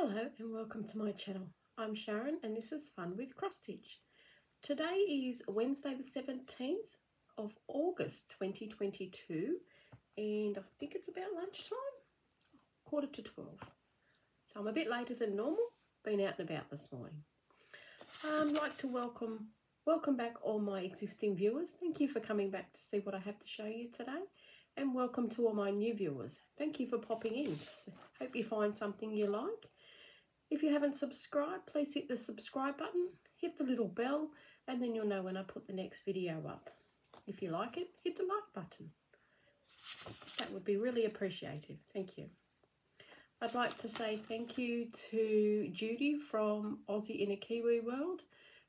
Hello and welcome to my channel. I'm Sharon and this is Fun with Cross Stitch. Today is Wednesday the 17th of August 2022 and I think it's about lunchtime, 11:45. So I'm a bit later than normal, been out and about this morning. I'd like to welcome back all my existing viewers. Thank you for coming back to see what I have to show you today, and welcome to all my new viewers. Thank you for popping in. Hope you find something you like. If you haven't subscribed, please hit the subscribe button, hit the little bell, and then you'll know when I put the next video up. If you like it, hit the like button. That would be really appreciated. Thank you. I'd like to say thank you to Judy from Aussie in a Kiwi World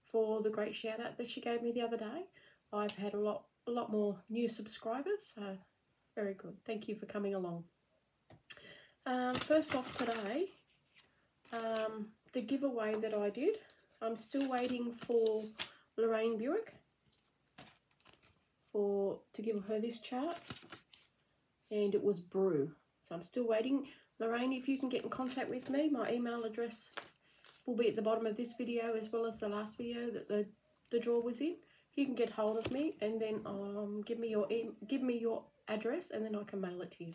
for the great shout out that she gave me the other day. I've had a lot more new subscribers, so very good. Thank you for coming along. First off today, the giveaway that I did, I'm still waiting for Lorraine Buick to give her this chart, and it was Brew. So I'm still waiting. Lorraine, if you can get in contact with me, my email address will be at the bottom of this video as well as the last video that the draw was in. You can get hold of me and then give me your address and then I can mail it to you.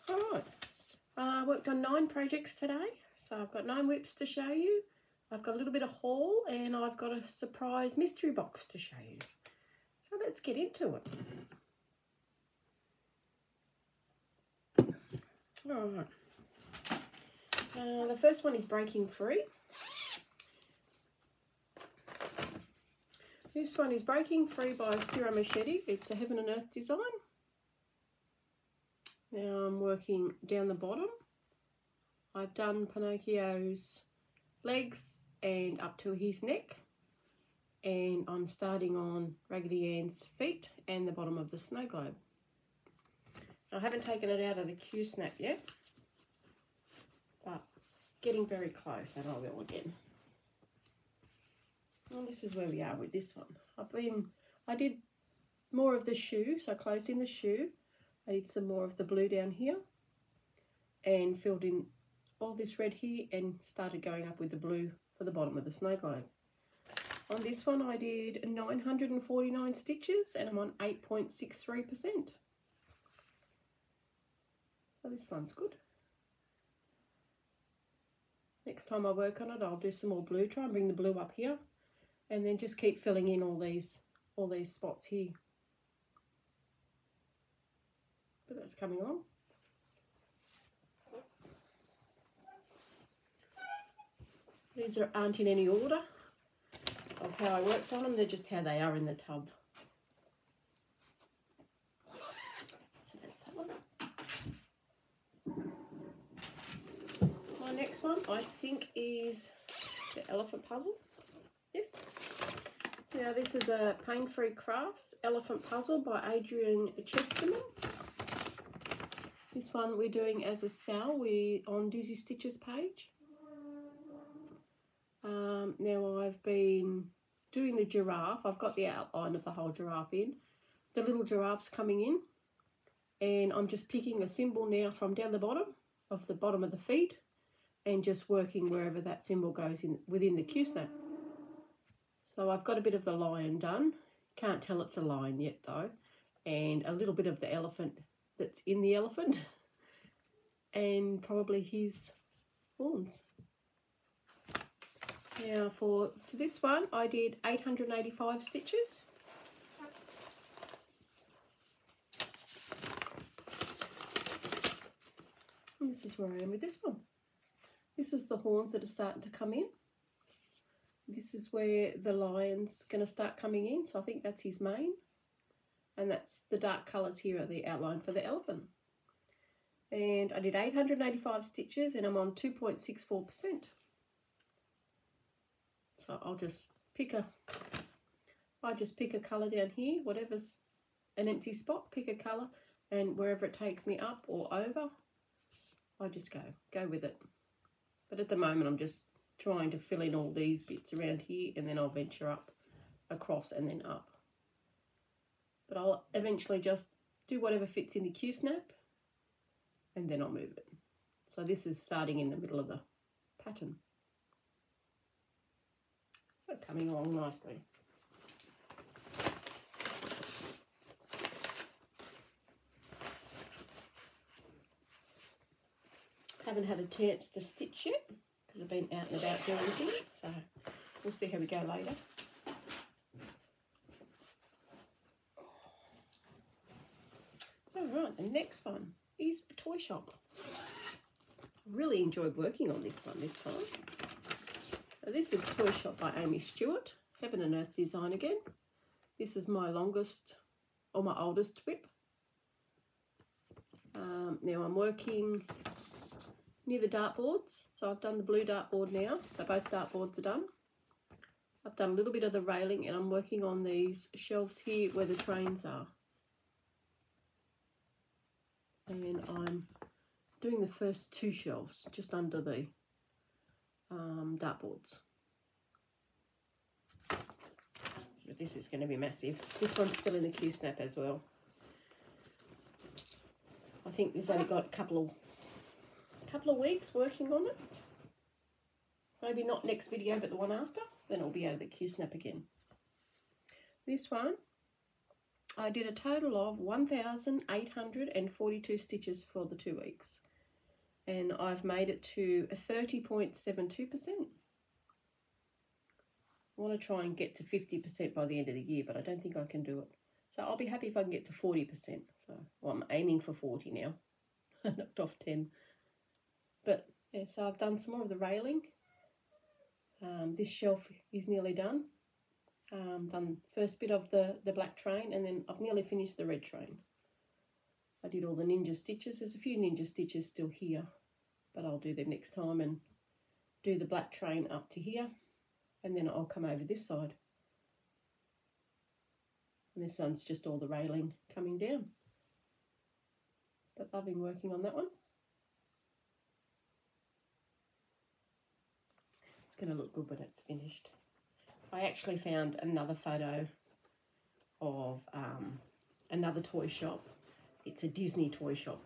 All right. I worked on 9 projects today, so I've got 9 whips to show you. I've got a little bit of haul and I've got a surprise mystery box to show you. So let's get into it. All right. The first one is Breaking Free. This one is Breaking Free by Ciro Marchetti. It's a Heaven and Earth design. Now I'm working down the bottom. I've done Pinocchio's legs and up to his neck. And I'm starting on Raggedy Ann's feet and the bottom of the snow globe. I haven't taken it out of the Q-snap yet, but getting very close, and I will again. And this is where we are with this one. I did more of the shoe, so I closed in the shoe. I did some more of the blue down here and filled in all this red here and started going up with the blue for the bottom of the snow globe. On this one I did 949 stitches and I'm on 8.63%. So this one's good. Next time I work on it I'll do some more blue, try and bring the blue up here and then just keep filling in all these spots here. But that's coming along. These aren't in any order of how I worked on them, they're just how they are in the tub. So that's that one. My next one I think is the elephant puzzle. Yes. Now this is a Paine Free Crafts elephant puzzle by Adrian Chesterman. This one we're doing as a sal on Dizzy Stitches page. Now I've been doing the giraffe. I've got the outline of the whole giraffe in. The little giraffe's coming in. And I'm just picking a symbol now from down the bottom of the feet. And just working wherever that symbol goes in within the Q-snap. So I've got a bit of the lion done. Can't tell it's a lion yet though. And a little bit of the elephant that's in the elephant and probably his horns. Now for this one I did 885 stitches. And this is where I am with this one. This is the horns that are starting to come in. This is where the lion's going to start coming in, so I think that's his mane. And that's the dark colours here are the outline for the elephant. And I did 885 stitches and I'm on 2.64%. So I just pick a colour down here, whatever's an empty spot, pick a colour, and wherever it takes me up or over, I just go with it. But at the moment I'm just trying to fill in all these bits around here and then I'll venture up across and then up. But I'll eventually just do whatever fits in the Q-snap and then I'll move it. So this is starting in the middle of the pattern. But coming along nicely. Haven't had a chance to stitch yet because I've been out and about doing things, so we'll see how we go later. Alright, the next one is a toy shop. Really enjoyed working on this one this time. So this is Toy Shop by Aimee Stewart, Heaven and Earth design again. This is my longest or my oldest whip. Now I'm working near the dartboards, so I've done the blue dartboard now, so both dartboards are done. I've done a little bit of the railing and I'm working on these shelves here where the trains are. And I'm doing the first two shelves just under the dartboards. But this is going to be massive. This one's still in the Q-snap as well. I think there's only got a couple of weeks working on it. Maybe not next video, but the one after. Then it'll be over the Q-snap again. This one, I did a total of 1,842 stitches for the 2 weeks. And I've made it to a 30.72%. I want to try and get to 50% by the end of the year, but I don't think I can do it. So I'll be happy if I can get to 40%. So well, I'm aiming for 40 now. I knocked off 10. But yeah, so I've done some more of the railing. This shelf is nearly done. Done first bit of the black train, and then I've nearly finished the red train. I did all the ninja stitches. There's a few ninja stitches still here, but I'll do them next time and do the black train up to here, and then I'll come over this side. And this one's just all the railing coming down. But loving working on that one. It's going to look good when it's finished. I actually found another photo of another toy shop. It's a Disney toy shop.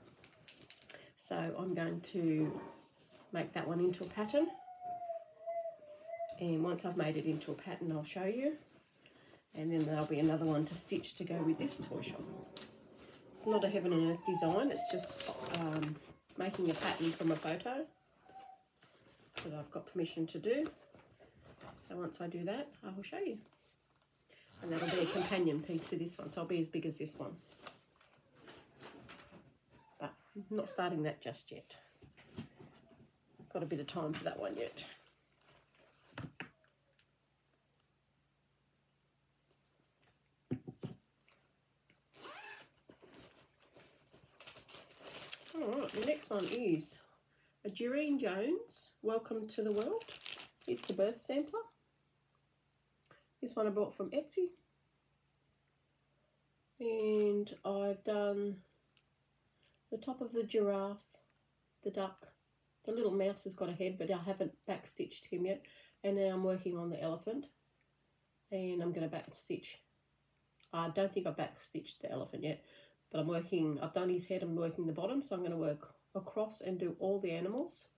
So I'm going to make that one into a pattern. And once I've made it into a pattern, I'll show you. And then there'll be another one to stitch to go with this toy shop. It's not a Heaven and Earth design. It's just making a pattern from a photo that I've got permission to do. So once I do that, I will show you. And that'll be a companion piece for this one. So I'll be as big as this one. But I'm not starting that just yet. Got a bit of time for that one yet. Alright, the next one is a Doreen Jones, Welcome to the World. It's a birth sampler. This one I bought from Etsy. And I've done the top of the giraffe, the duck, the little mouse has got a head, but I haven't backstitched him yet. And now I'm working on the elephant. And I'm going to backstitch. I don't think I've backstitched the elephant yet, but I've done his head, I'm working the bottom, so I'm going to work across and do all the animals,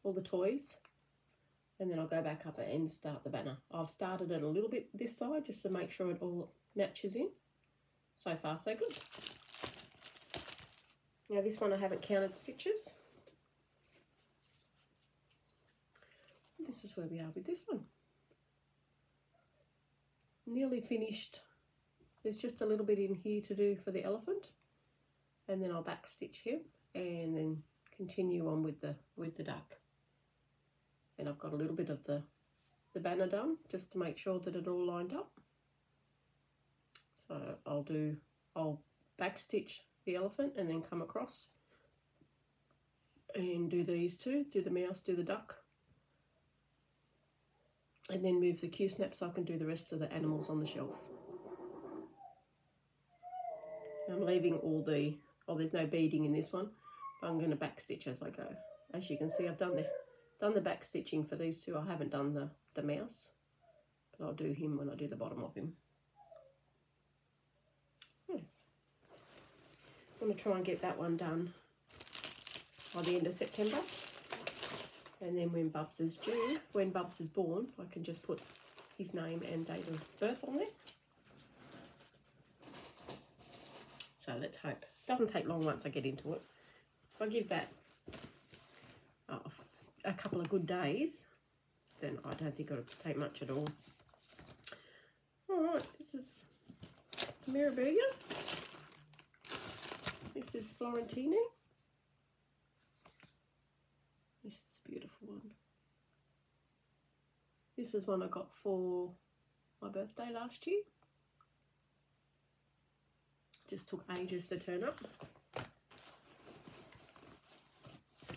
all the toys. And then I'll go back up and start the banner. I've started it a little bit this side just to make sure it all matches in. So far, so good. Now this one I haven't counted stitches. This is where we are with this one. Nearly finished. There's just a little bit in here to do for the elephant. And then I'll back stitch him and then continue on with the duck. And I've got a little bit of the banner done just to make sure that it all lined up. So I'll back stitch the elephant and then come across and do these two, do the mouse, do the duck, and then move the Q-snap so I can do the rest of the animals on the shelf. I'm leaving all the, there's no beading in this one, but I'm going to back stitch as I go. As you can see, I've done the back stitching for these two. I haven't done the mouse, but I'll do him when I do the bottom of him. Yes. I'm going to try and get that one done by the end of September. And then when Bubs is due, when Bubs is born, I can just put his name and date of birth on there. So let's hope. It doesn't take long once I get into it. If I give that a couple of good days, then I don't think it'll take much at all. Alright, this is Mirrabilla. This is Florentine. This is a beautiful one. This is one I got for my birthday last year. Just took ages to turn up.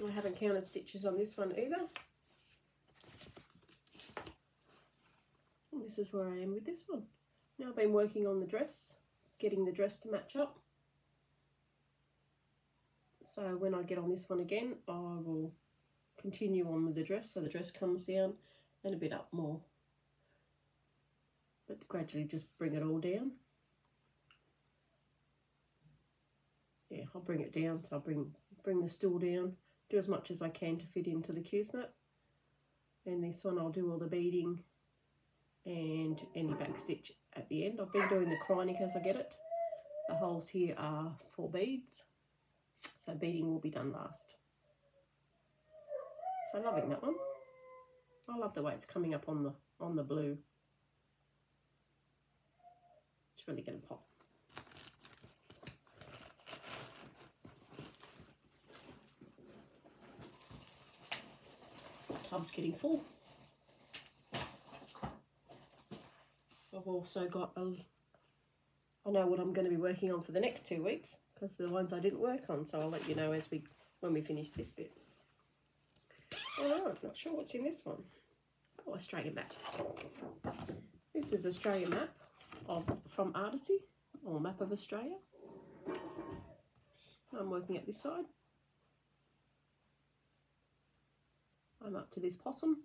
I haven't counted stitches on this one either. And this is where I am with this one. Now I've been working on the dress, getting the dress to match up. So when I get on this one again, I will continue on with the dress, so the dress comes down and a bit up more. But gradually just bring it all down. Yeah, I'll bring it down, so I'll bring the stool down, do as much as I can to fit into the Q-snap. And this one I'll do all the beading and any back stitch at the end. I've been doing the chronik as I get it. The holes here are for beads, so beading will be done last. So loving that one. I love the way it's coming up on the blue. It's really going to pop. Tub's getting full. I've also got I know what I'm going to be working on for the next 2 weeks, because the ones I didn't work on, so I'll let you know when we finish this bit. Alright, not sure what's in this one. Oh, Australian map. This is Australian map from Artacy, or Map of Australia. I'm working at this side. I'm up to this possum,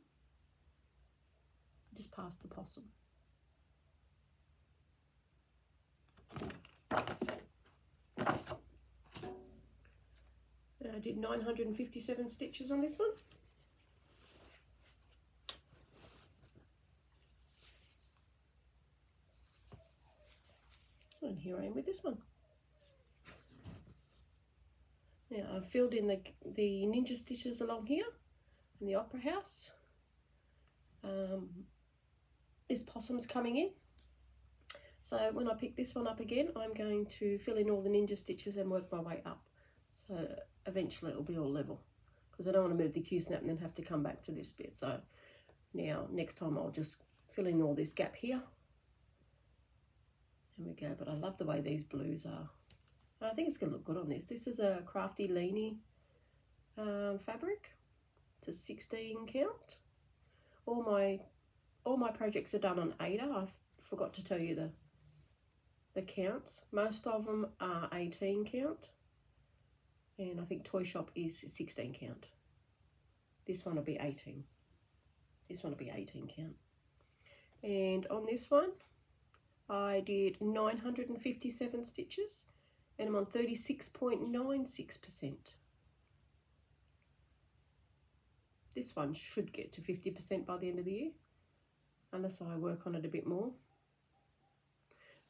just past the possum. I did 957 stitches on this one. And here I am with this one. Now I've filled in the ninja stitches along here in the opera house. This possum's coming in. So when I pick this one up again, I'm going to fill in all the ninja stitches and work my way up. So eventually it'll be all level, because I don't want to move the Q-snap and then have to come back to this bit. So now next time I'll just fill in all this gap here. There we go. But I love the way these blues are. I think it's going to look good on this. This is a Crafty Leanie fabric. It's a 16 count. All my projects are done on Ada. I forgot to tell you the counts. Most of them are 18 count, and I think Toy Shop is 16 count. This one will be 18. This one will be 18 count. And on this one, I did 957 stitches, and I'm on 36.96%. This one should get to 50% by the end of the year, unless I work on it a bit more.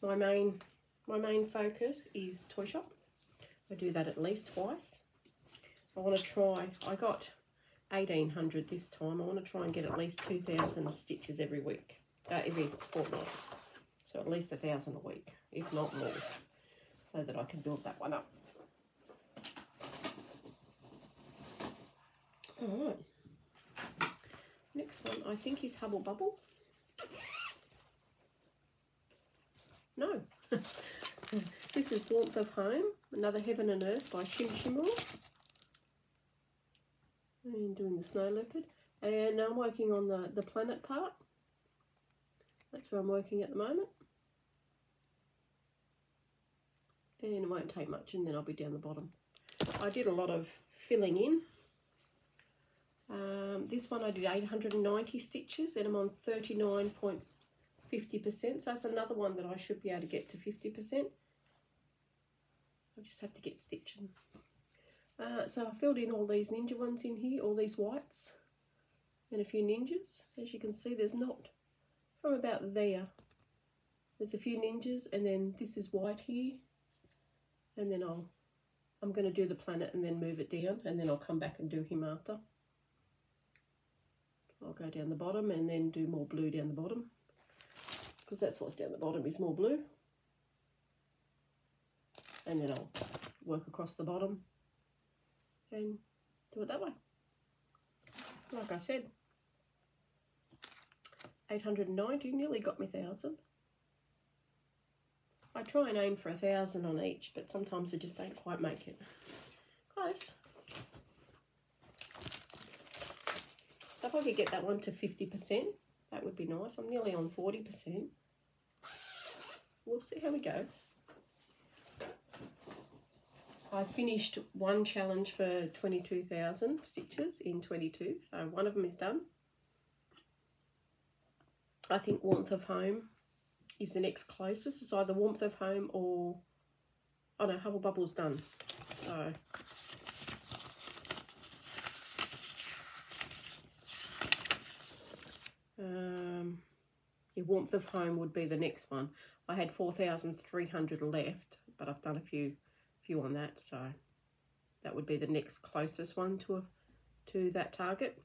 My main focus is Toy Shop. I do that at least twice. I want to try, I got 1,800 this time. I want to try and get at least 2,000 stitches every week, every fortnight. So at least 1,000 a week, if not more, so that I can build that one up. All right. Next one, I think, is Hubble Bubble. No. This is Warmth of Home, another Heaven and Earth by Shimmel. And doing the snow leopard. And I'm working on the planet part. That's where I'm working at the moment. And it won't take much, and then I'll be down the bottom. I did a lot of filling in. This one I did 890 stitches, and I'm on 39.50%. So that's another one that I should be able to get to 50%. I just have to get stitching. So I filled in all these ninja ones in here, all these whites, and a few ninjas. As you can see, there's not, from about there, there's a few ninjas, and then this is white here, and then I'm going to do the planet and then move it down, and then I'll come back and do him after. I'll go down the bottom and then do more blue down the bottom, because that's what's down the bottom is more blue. And then I'll work across the bottom and do it that way. Like I said, 890, nearly got me 1,000. I try and aim for 1,000 on each, but sometimes I just don't quite make it. Close. So if I could get that one to 50%, that would be nice. I'm nearly on 40%. We'll see how we go. I finished one challenge for 22,000 stitches in 22, so one of them is done. I think Warmth of Home is the next closest. It's either Warmth of Home or, oh no, Hubble Bubble's done. So yeah, Warmth of Home would be the next one. I had 4,300 left, but I've done a few on that, so that would be the next closest one to that target.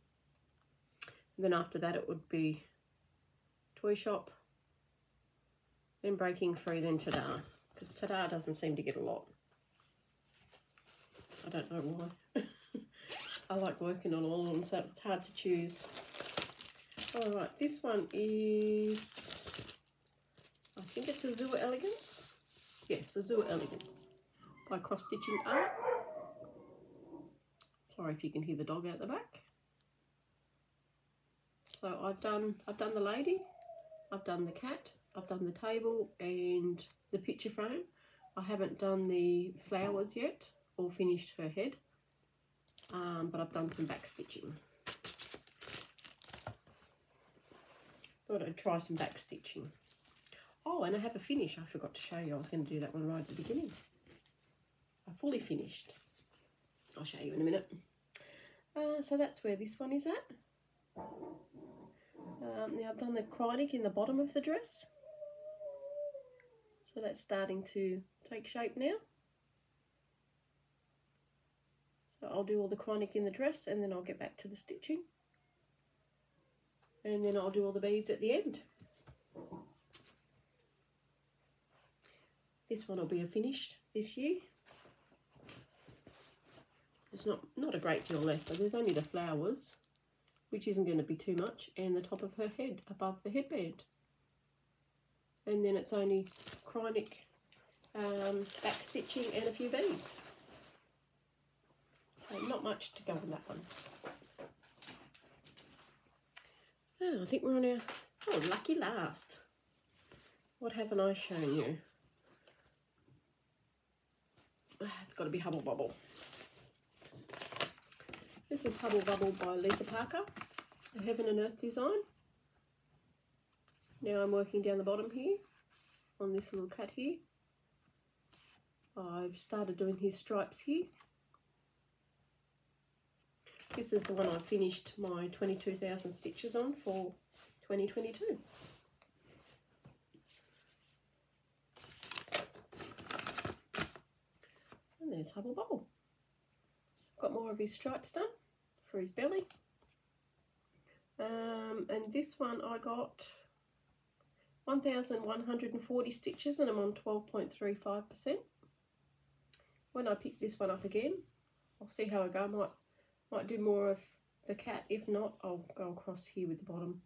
And then after that it would be Toy Shop, then Breaking Free, then Ta-Da, because Ta-Da doesn't seem to get a lot. I don't know why. I like working on all of them, so it's hard to choose. Alright, this one is, I think it's Azure Elegance. Yes, Azure Elegance by Cross Stitching Art. Sorry if you can hear the dog out the back. So I've done the lady, I've done the cat, I've done the table and the picture frame. I haven't done the flowers yet or finished her head, but I've done some back stitching. Thought I'd try some back stitching. Oh, and I have a finish. I forgot to show you. I was going to do that one right at the beginning. I fully finished. I'll show you in a minute. So that's where this one is at. Now I've done the chronic in the bottom of the dress. So that's starting to take shape now. So I'll do all the chronic in the dress and then I'll get back to the stitching. And then I'll do all the beads at the end. This one will be a finished this year. There's not a great deal left, but there's only the flowers, which isn't going to be too much, and the top of her head above the headband. And then it's only chronic, back stitching and a few beads. So not much to go on that one. Oh, I think we're on our, oh, lucky last. What haven't I shown you? It's got to be Hubble Bubble. This is Hubble Bubble by Lisa Parker, a Heaven and Earth design. Now I'm working down the bottom here on this little cat here. I've started doing his stripes here. This is the one I finished my 22,000 stitches on for 2022. And there's Hubble Bubble. Got more of his stripes done for his belly. And this one I got 1,140 stitches and I'm on 12.35%. When I pick this one up again, I'll see how I go. Might do more of the cat. If not, I'll go across here with the bottom.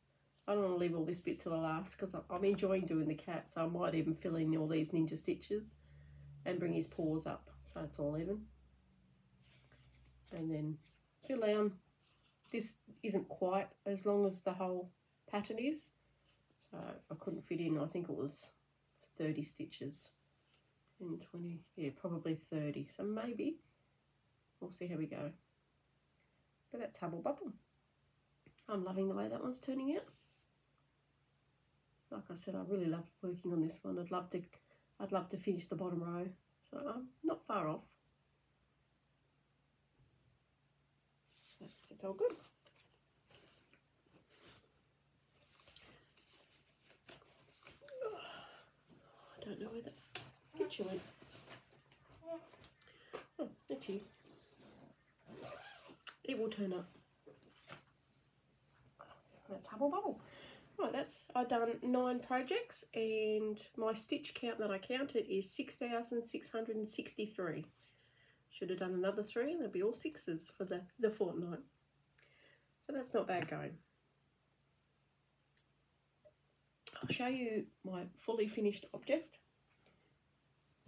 I don't want to leave all this bit to the last because I'm enjoying doing the cat, so I might even fill in all these ninja stitches and bring his paws up so it's all even. And then fill down. This isn't quite as long as the whole pattern is, so I couldn't fit in, I think it was 30 stitches. 10, 20, yeah, probably 30, so maybe. We'll see how we go. But that's Hubble Bubble. I'm loving the way that one's turning out. Like I said, I really love working on this one. I'd love to finish the bottom row, so I'm not far off. It's all good. I don't know where that picture went. Oh, it's here. It will turn up. That's Hubble Bubble. Right, I've done 9 projects, and my stitch count that I counted is 6,663. Should have done another 3, and there'll be all 6s for the fortnight. So that's not bad going. I'll show you my fully finished object.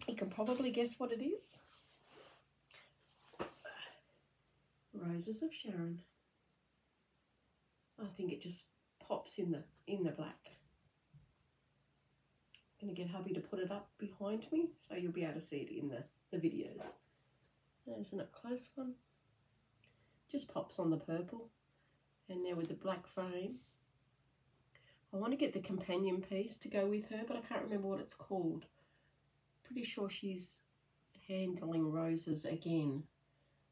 You can probably guess what it is. Roses of Sharon. I think it just pops in the black. I'm going to get hubby to put it up behind me so you'll be able to see it in the videos. There's an up close one. Just pops on the purple, and there with the black frame. I want to get the companion piece to go with her, but I can't remember what it's called. Pretty sure she's handling roses again.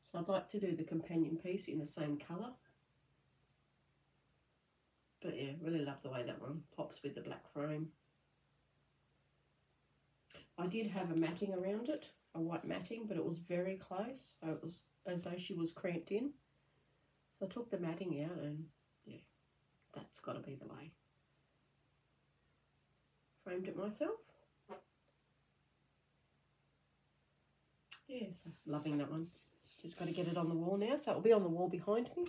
So I'd like to do the companion piece in the same colour. But yeah, really love the way that one pops with the black frame. I did have a matting around it, a white matting, but it was very close. So it was as though she was cramped in. So I took the matting out, and yeah, that's got to be the way. Framed it myself. Yeah, so loving that one. Just got to get it on the wall now, so it'll be on the wall behind me.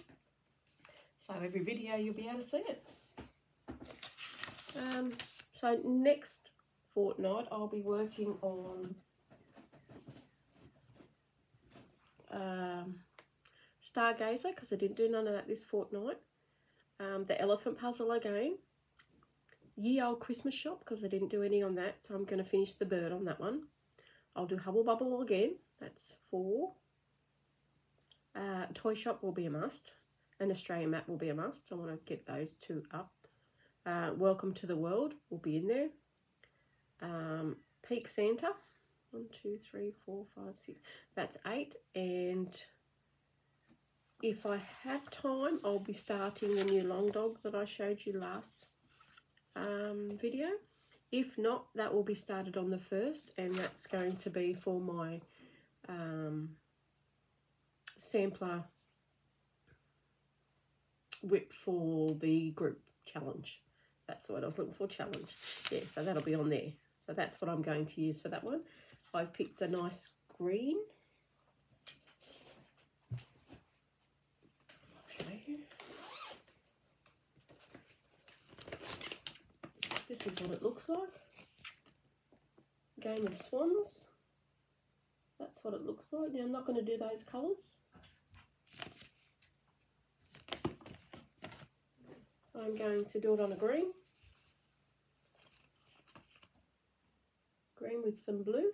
So every video you'll be able to see it. So next fortnight I'll be working on Stargazer, because I didn't do none of that this fortnight. The elephant puzzle again. Ye Old Christmas Shop, because I didn't do any on that, so I'm going to finish the bird on that one. I'll do Hubble Bubble again. That's 4. Toy Shop will be a must. An Australian map will be a must. I want to get those 2 up. Welcome to the World will be in there. Peak Santa. 1, 2, 3, 4, 5, 6. That's 8. And if I have time, I'll be starting the new long dog that I showed you last video. If not, that will be started on the 1st, and that's going to be for my sampler whip for the group challenge. That's what I was looking for, challenge. Yeah, so that'll be on there. So that's what I'm going to use for that one. I've picked a nice green. I'll show you. This is what it looks like. Game of Swans. That's what it looks like. Now I'm not going to do those colours. I'm going to do it on a green. Green with some blue.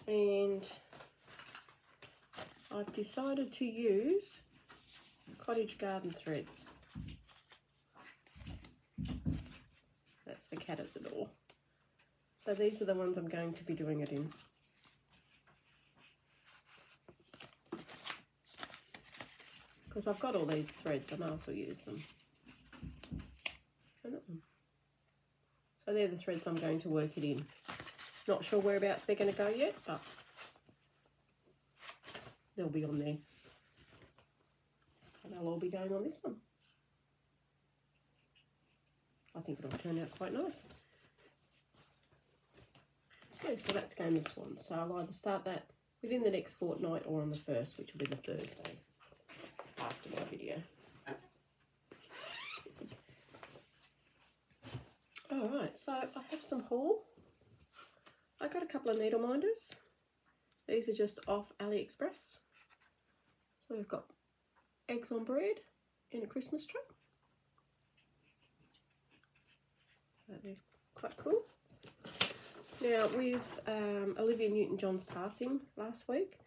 And I've decided to use cottage garden threads. That's the cat at the door. So these are the ones I'm going to be doing it in. Because I've got all these threads, I might as well use them. So they're the threads I'm going to work it in. Not sure whereabouts they're going to go yet, but they'll be on there. And they'll all be going on this one. I think it'll turn out quite nice. Yeah, so that's Game of Swans. So I'll either start that within the next fortnight or on the 1st, which will be the Thursday after my video. Alright, so I have some haul. I got a couple of needle minders. These are just off AliExpress. So we've got eggs on bread in a Christmas tree. So they're quite cool. Now, with Olivia Newton-John's passing last week,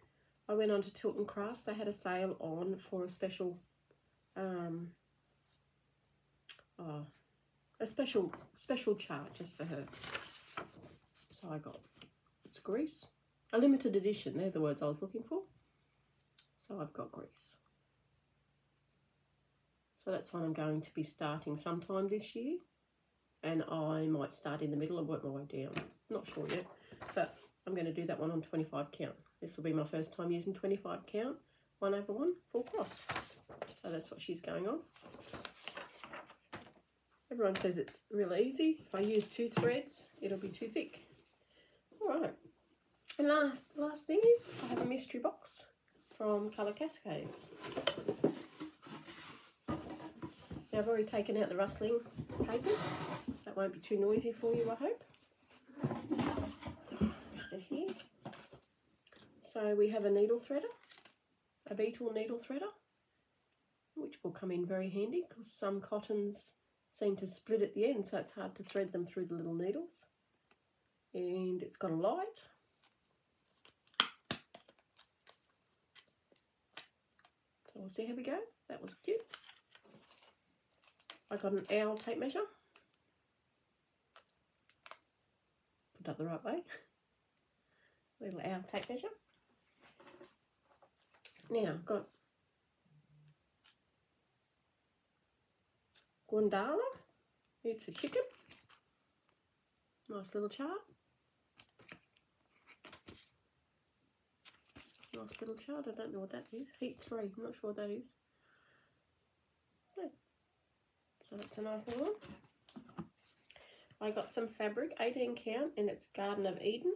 I went on to Tilton Crafts. They had a sale on for a special, special charge just for her. So I got, it's grease, a limited edition. They're the words I was looking for. So I've got grease. So that's one I'm going to be starting sometime this year. And I might start in the middle and work my way down. Not sure yet, but I'm going to do that one on 25 count. This will be my first time using 25 count, 1/1, full cross. So that's what she's going on. Everyone says it's really easy. If I use 2 threads, it'll be too thick. All right. And last thing is I have a mystery box from Colour Cascades. Now I've already taken out the rustling papers, so that won't be too noisy for you, I hope. Just it here. So we have a needle threader, a beetle needle threader, which will come in very handy because some cottons seem to split at the end, so it's hard to thread them through the little needles. And it's got a light. So we'll see how we go. That was cute. I got an owl tape measure. Put that the right way. Little owl tape measure. Now I've got Guandala. It's a chicken. Nice little chart. Nice little chart. I don't know what that is. Heat 3. I'm not sure what that is. Yeah. So that's a nice little one. I got some fabric, 18 count, and it's Garden of Eden.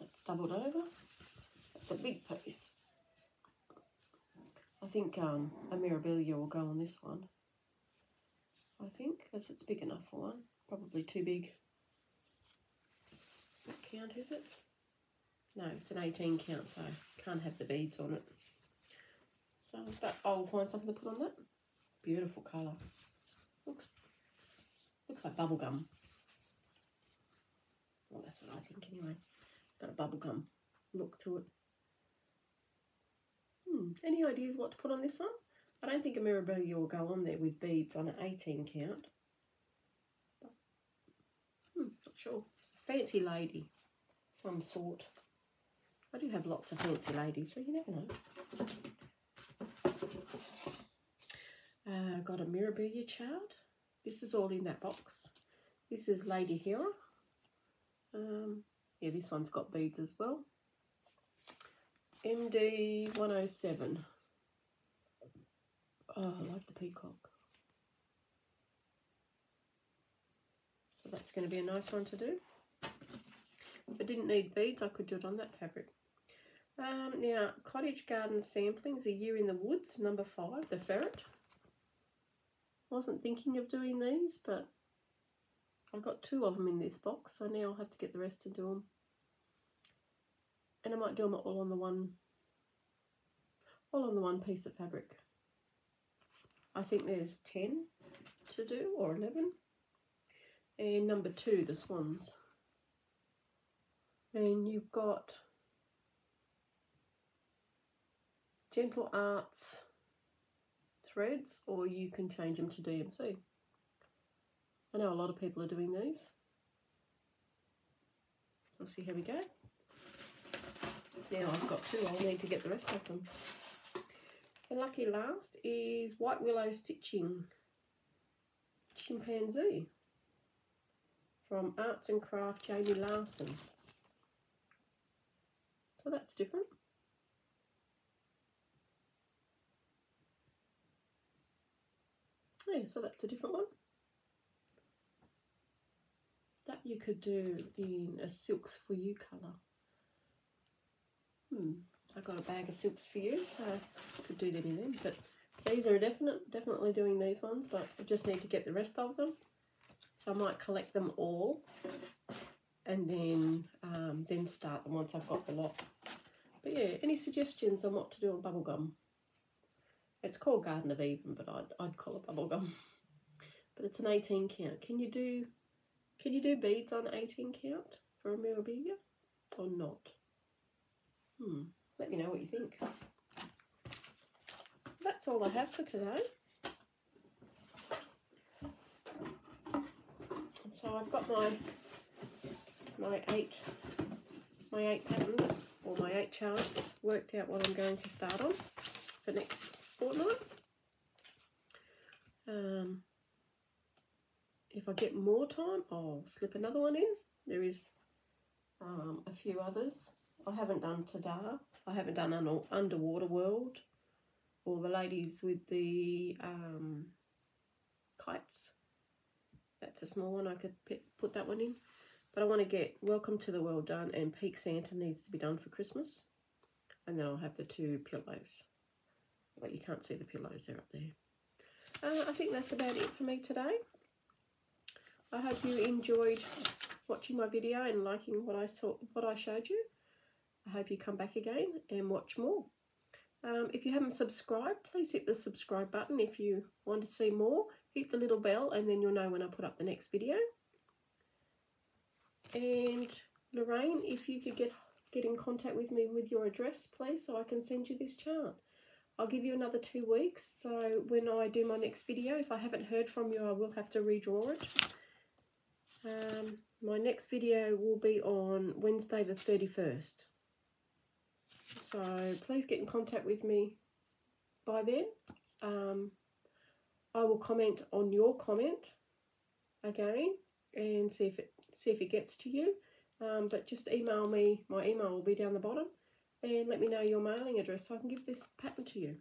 It's doubled over. It's a big piece. I think a mirrabilla will go on this one. I think, because it's big enough for one. Probably too big. What count is it? No, it's an 18 count, so can't have the beads on it. So, but I'll find something to put on that. Beautiful colour. Looks like bubble gum. Well, that's what I think anyway. Got a bubble gum look to it. Any ideas what to put on this one? I don't think a mirrabilla will go on there with beads on an 18 count. But, not sure. Fancy lady, some sort. I do have lots of fancy ladies, so you never know. Got a mirrabilla chart. This is all in that box. This is Lady Hera. Yeah, this one's got beads as well. MD 107. Oh, I like the peacock. So that's going to be a nice one to do. If I didn't need beads, I could do it on that fabric. Now, Cottage Garden Samplings, A Year in the Woods, number 5, the ferret. Wasn't thinking of doing these, but I've got 2 of them in this box, so now I'll have to get the rest to do them. And I might do them all on the one piece of fabric. I think there's 10 to do, or 11. And number 2, the swans. And you've got Gentle Arts threads, or you can change them to DMC. I know a lot of people are doing these. We'll see how we go. Now I've got 2, I'll need to get the rest of them. And lucky last is White Willow Stitching Chimpanzee from Arts and Craft Jamie Larson. So that's different. Yeah, so that's a different one. That you could do in a Silks for You colour. I got a bag of silks for you, so I could do them in them. But these are definitely doing these ones, but I just need to get the rest of them. So I might collect them all and then start them once I've got the lot. But yeah, any suggestions on what to do on bubblegum? It's called Garden of Eden, but I'd call it bubblegum. But it's an 18 count. Can you do beads on 18 count for a mirrabilla or not? Let me know what you think. That's all I have for today. So I've got my 8 my 8 patterns, or my 8 charts, worked out what I'm going to start on for next fortnight. If I get more time, I'll slip another one in. There is a few others. I haven't done Tadar. I haven't done Underwater World, or the ladies with the kites. That's a small one. I could put that one in. But I want to get Welcome to the World done, and Peak Santa needs to be done for Christmas. And then I'll have the 2 pillows. But you can't see the pillows, they're up there. I think that's about it for me today. I hope you enjoyed watching my video and liking what I showed you. I hope you come back again and watch more. If you haven't subscribed, please hit the subscribe button. If you want to see more, hit the little bell, and then you'll know when I put up the next video. And Lorraine, if you could get in contact with me with your address, please, so I can send you this chart. I'll give you another 2 weeks, so when I do my next video, if I haven't heard from you, I will have to redraw it. My next video will be on Wednesday the 31st. So please get in contact with me by then. I will comment on your comment again and see if it gets to you. But just email me. My email will be down the bottom, and let me know your mailing address so I can give this pattern to you.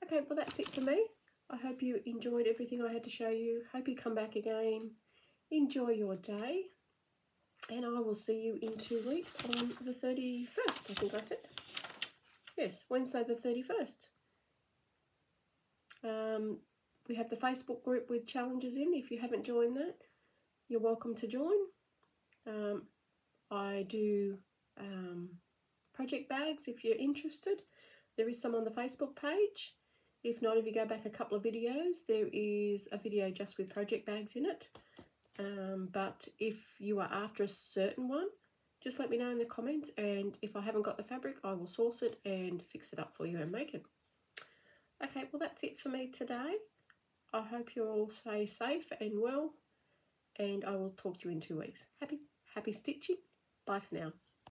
Okay, well that's it for me. I hope you enjoyed everything I had to show you. Hope you come back again. Enjoy your day. And I will see you in 2 weeks on the 31st, I think I said. Yes, Wednesday the 31st. We have the Facebook group with challenges in. If you haven't joined that, you're welcome to join. I do project bags if you're interested. There is some on the Facebook page. If not, if you go back a couple of videos, there is a video just with project bags in it. But if you are after a certain one, just let me know in the comments, and if I haven't got the fabric, I will source it and fix it up for you and make it. Okay, well that's it for me today. I hope you all stay safe and well, and I will talk to you in 2 weeks. Happy stitching. Bye for now.